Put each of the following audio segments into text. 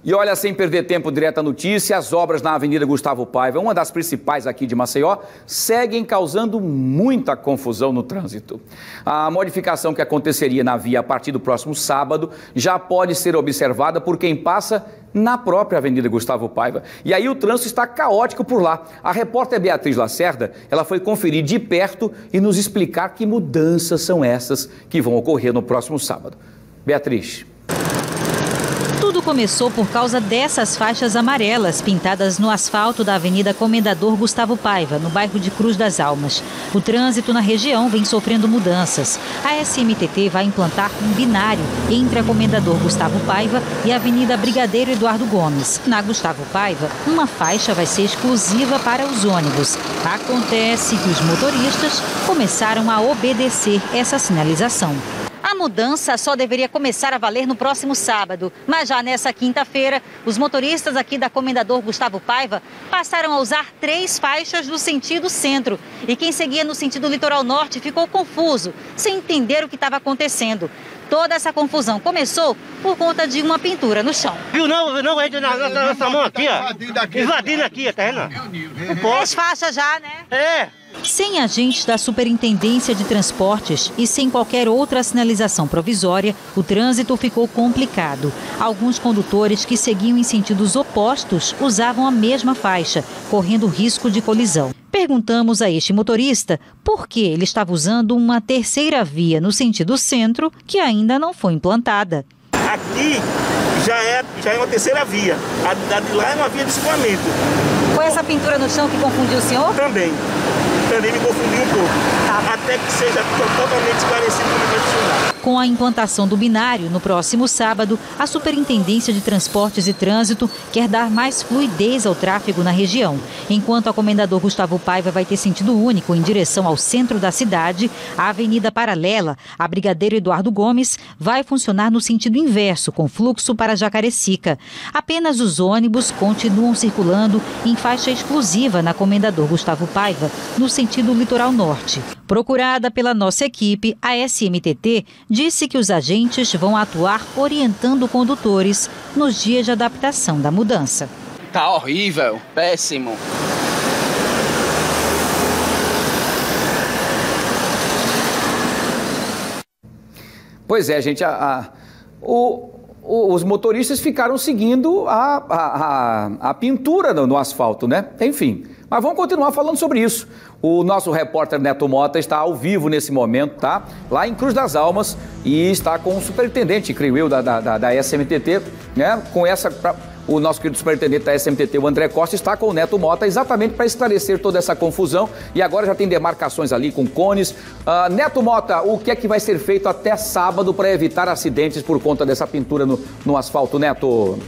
E olha, sem perder tempo, direto à notícia, as obras na Avenida Gustavo Paiva, uma das principais aqui de Maceió, seguem causando muita confusão no trânsito. A modificação que aconteceria na via a partir do próximo sábado já pode ser observada por quem passa na própria Avenida Gustavo Paiva. E aí o trânsito está caótico por lá. A repórter Beatriz Lacerda, ela foi conferir de perto e nos explicar que mudanças são essas que vão ocorrer no próximo sábado. Beatriz. Tudo começou por causa dessas faixas amarelas pintadas no asfalto da Avenida Comendador Gustavo Paiva, no bairro de Cruz das Almas. O trânsito na região vem sofrendo mudanças. A SMTT vai implantar um binário entre a Comendador Gustavo Paiva e a Avenida Brigadeiro Eduardo Gomes. Na Gustavo Paiva, uma faixa vai ser exclusiva para os ônibus. Acontece que os motoristas começaram a obedecer essa sinalização. A mudança só deveria começar a valer no próximo sábado, mas já nessa quinta-feira, os motoristas aqui da Comendador Gustavo Paiva passaram a usar 3 faixas no sentido centro. E quem seguia no sentido litoral norte ficou confuso, sem entender o que estava acontecendo. Toda essa confusão começou por conta de uma pintura no chão. Viu não, entra na nossa mão aqui, ó. Invadindo aqui, tá vendo? 3 faixas já, né? É. Sem agentes da Superintendência de Transportes e sem qualquer outra sinalização provisória, o trânsito ficou complicado. Alguns condutores que seguiam em sentidos opostos usavam a mesma faixa, correndo risco de colisão. Perguntamos a este motorista por que ele estava usando uma terceira via no sentido centro que ainda não foi implantada. Aqui já é uma terceira via, a de lá é uma via de escoamento. Foi essa pintura no chão que confundiu o senhor? Também me confundiu um pouco, até que seja totalmente esclarecido como vai funcionar. Com a implantação do binário no próximo sábado, a Superintendência de Transportes e Trânsito quer dar mais fluidez ao tráfego na região. Enquanto a Comendador Gustavo Paiva vai ter sentido único em direção ao centro da cidade, a avenida paralela, a Brigadeiro Eduardo Gomes, vai funcionar no sentido inverso, com fluxo para Jacarecica. Apenas os ônibus continuam circulando em faixa exclusiva na Comendador Gustavo Paiva, no sentido litoral norte. Procurada pela nossa equipe, a SMTT disse que os agentes vão atuar orientando condutores nos dias de adaptação da mudança. Tá horrível, péssimo. Pois é, gente, os motoristas ficaram seguindo a pintura no asfalto, né? Enfim, mas vamos continuar falando sobre isso. O nosso repórter Neto Mota está ao vivo nesse momento, tá? Lá em Cruz das Almas e está com o superintendente, creio eu, da SMTT, né? O nosso querido superintendente da SMTT, o André Costa, está com o Neto Mota exatamente para esclarecer toda essa confusão e agora já tem demarcações ali com cones. Neto Mota, o que é que vai ser feito até sábado para evitar acidentes por conta dessa pintura no asfalto, Neto?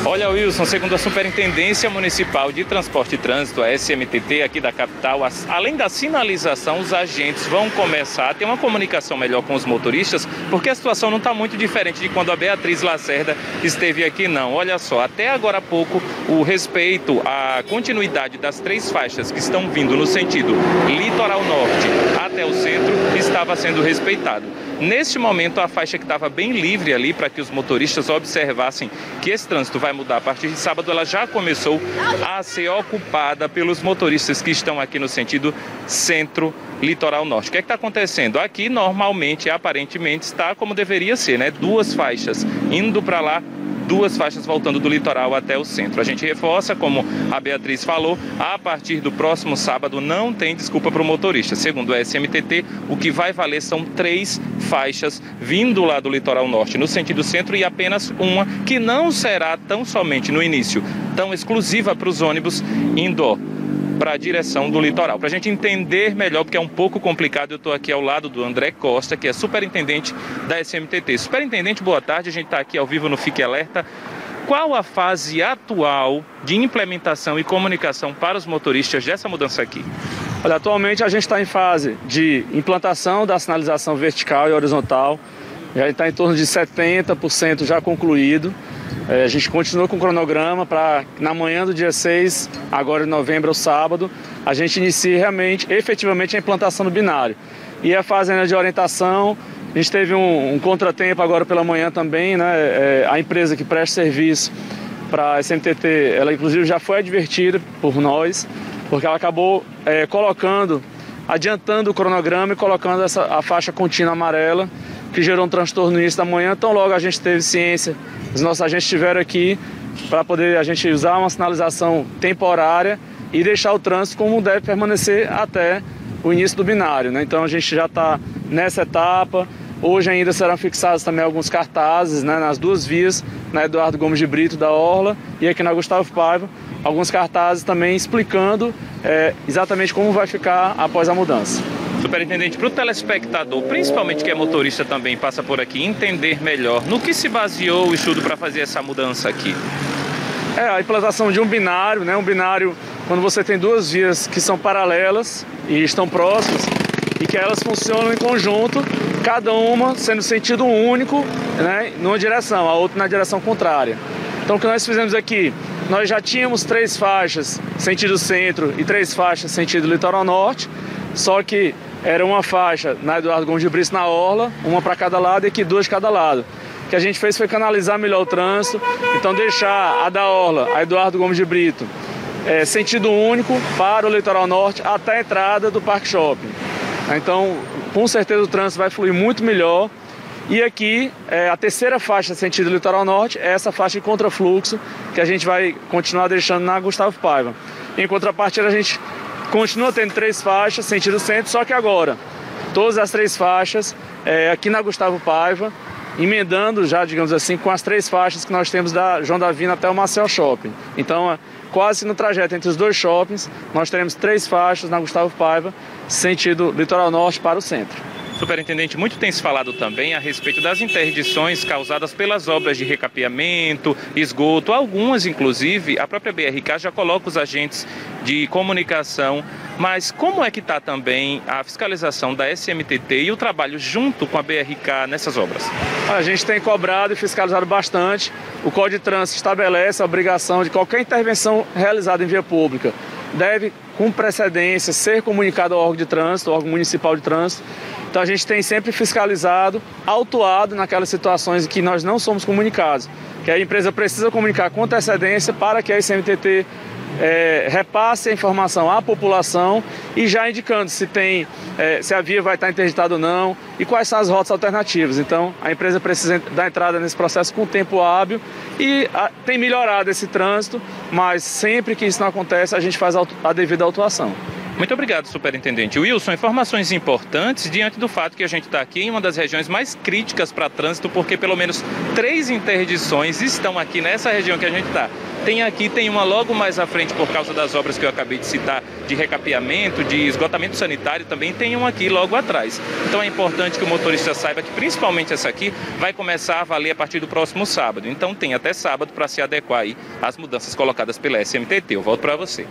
Olha, Wilson, segundo a Superintendência Municipal de Transporte e Trânsito, a SMTT aqui da capital, além da sinalização, os agentes vão começar a ter uma comunicação melhor com os motoristas, porque a situação não está muito diferente de quando a Beatriz Lacerda esteve aqui, não. Olha só, até agora há pouco, o respeito à continuidade das 3 faixas que estão vindo no sentido litoral norte até o centro estava sendo respeitado. Neste momento, a faixa que estava bem livre ali para que os motoristas observassem que esse trânsito vai mudar a partir de sábado, ela já começou a ser ocupada pelos motoristas que estão aqui no sentido centro-litoral norte. O que é que está acontecendo? Aqui, normalmente, aparentemente, está como deveria ser, né? 2 faixas indo para lá, 2 faixas voltando do litoral até o centro. A gente reforça, como a Beatriz falou, a partir do próximo sábado não tem desculpa para o motorista. Segundo a SMTT, o que vai valer são 3 faixas vindo lá do litoral norte no sentido centro e apenas uma que não será tão somente no início, tão exclusiva para os ônibus indo para a direção do litoral. Para a gente entender melhor, porque é um pouco complicado, eu estou aqui ao lado do André Costa, que é superintendente da SMTT. Superintendente, boa tarde, a gente está aqui ao vivo no Fique Alerta. Qual a fase atual de implementação e comunicação para os motoristas dessa mudança aqui? Olha, atualmente a gente está em fase de implantação da sinalização vertical e horizontal, já está em torno de 70% já concluído. A gente continua com o cronograma para na manhã do dia 6, agora de novembro, ao sábado, a gente inicie efetivamente a implantação do binário. E a fase ainda de orientação A gente teve um contratempo agora pela manhã também, né? A empresa que presta serviço para a SMTT, ela inclusive já foi advertida por nós, porque ela acabou adiantando o cronograma e colocando a faixa contínua amarela, que gerou um transtorno no início da manhã. Então logo a gente teve ciência, os nossos agentes estiveram aqui para poder a gente usar uma sinalização temporária e deixar o trânsito como deve permanecer até o início do binário, né? Então a gente já está nessa etapa. Hoje ainda serão fixados também alguns cartazes, né, nas duas vias, na Eduardo Gomes de Brito da Orla e aqui na Gustavo Paiva, alguns cartazes também explicando exatamente como vai ficar após a mudança. Superintendente, para o telespectador, principalmente que é motorista também, passa por aqui, entender melhor no que se baseou o estudo para fazer essa mudança aqui? A implantação de um binário, né? Um binário quando você tem duas vias que são paralelas e estão próximas e que elas funcionam em conjunto, cada uma sendo sentido único, né, numa direção, a outra na direção contrária. Então o que nós fizemos aqui, nós já tínhamos 3 faixas sentido centro e 3 faixas sentido litoral norte, só que era uma faixa na Eduardo Gomes de Brito na Orla, uma para cada lado e aqui 2 de cada lado. O que a gente fez foi canalizar melhor o trânsito, então deixar a da Orla, a Eduardo Gomes de Brito, sentido único para o litoral norte até a entrada do Parque Shopping. Então, com certeza o trânsito vai fluir muito melhor. E aqui, a terceira faixa sentido litoral norte é essa faixa de contrafluxo que a gente vai continuar deixando na Gustavo Paiva. Em contrapartida, a gente continua tendo 3 faixas sentido centro, só que agora, todas as 3 faixas aqui na Gustavo Paiva, emendando já, digamos assim, com as 3 faixas que nós temos da João da Vina até o Marcel Shopping. Então, quase no trajeto entre os 2 shoppings, nós teremos 3 faixas na Gustavo Paiva, sentido litoral norte para o centro. Superintendente, muito tem se falado também a respeito das interdições causadas pelas obras de recapeamento, esgoto, algumas inclusive, a própria BRK já coloca os agentes de comunicação, mas como é que está também a fiscalização da SMTT e o trabalho junto com a BRK nessas obras? A gente tem cobrado e fiscalizado bastante. O Código de Trânsito estabelece a obrigação de qualquer intervenção realizada em via pública deve, com precedência, ser comunicado ao órgão de trânsito, ao órgão municipal de trânsito. Então a gente tem sempre fiscalizado, autuado naquelas situações em que nós não somos comunicados, que a empresa precisa comunicar com antecedência para que a SMTT repasse a informação à população e já indicando se a via vai estar interditada ou não e quais são as rotas alternativas. Então a empresa precisa dar entrada nesse processo com tempo hábil e tem melhorado esse trânsito, mas sempre que isso não acontece a gente faz a devida autuação. Muito obrigado, superintendente. Wilson, informações importantes diante do fato que a gente está aqui em uma das regiões mais críticas para trânsito, porque pelo menos 3 interdições estão aqui nessa região que a gente está. Tem uma logo mais à frente por causa das obras que eu acabei de citar, de recapeamento, de esgotamento sanitário, também tem uma aqui logo atrás. Então é importante que o motorista saiba que principalmente essa aqui vai começar a valer a partir do próximo sábado. Então tem até sábado para se adequar aí às mudanças colocadas pela SMTT. Eu volto para você.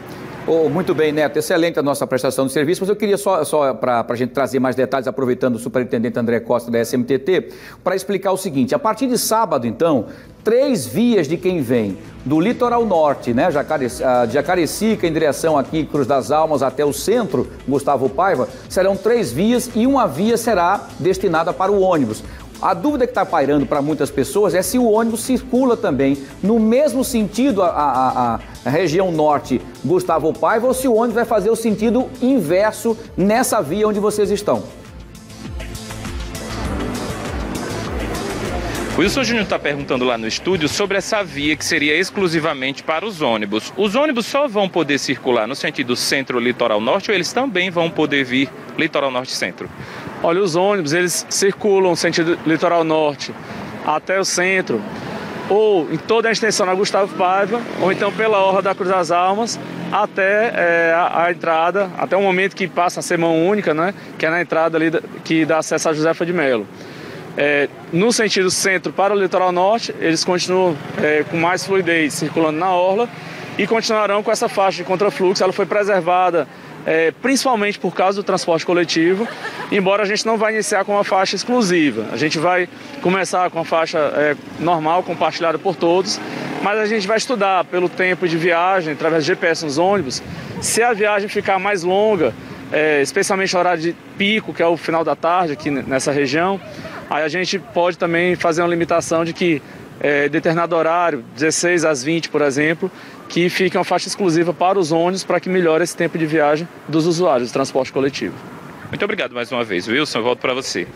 Muito bem, Neto, excelente a nossa prestação de serviço, mas eu queria só para a gente trazer mais detalhes, aproveitando o superintendente André Costa da SMTT, para explicar o seguinte: a partir de sábado, então, 3 vias de quem vem do litoral norte, né, de Jacarecica em direção aqui, Cruz das Almas até o centro, Gustavo Paiva, serão 3 vias e uma via será destinada para o ônibus. A dúvida que está pairando para muitas pessoas é se o ônibus circula também no mesmo sentido a região norte Gustavo Paiva ou se o ônibus vai fazer o sentido inverso nessa via onde vocês estão. O Wilson Júnior está perguntando lá no estúdio sobre essa via que seria exclusivamente para os ônibus. Os ônibus só vão poder circular no sentido centro-litoral norte ou eles também vão poder vir litoral norte-centro? Olha, os ônibus, eles circulam no sentido litoral norte até o centro, ou em toda a extensão na Gustavo Paiva, ou então pela Orla da Cruz das Almas, até a entrada, até o momento que passa a ser mão única, né, que é na entrada ali que dá acesso a Josefa de Melo. No sentido centro para o litoral norte, eles continuam com mais fluidez circulando na Orla e continuarão com essa faixa de contrafluxo. Ela foi preservada principalmente por causa do transporte coletivo, embora a gente não vai iniciar com uma faixa exclusiva. A gente vai começar com a faixa normal, compartilhada por todos, mas a gente vai estudar pelo tempo de viagem, através de GPS nos ônibus, se a viagem ficar mais longa, especialmente no horário de pico, que é o final da tarde aqui nessa região, Aí a gente pode também fazer uma limitação de que determinado horário, 16 às 20, por exemplo, que fique uma faixa exclusiva para os ônibus para que melhore esse tempo de viagem dos usuários do transporte coletivo. Muito obrigado mais uma vez, Wilson. Eu volto para você.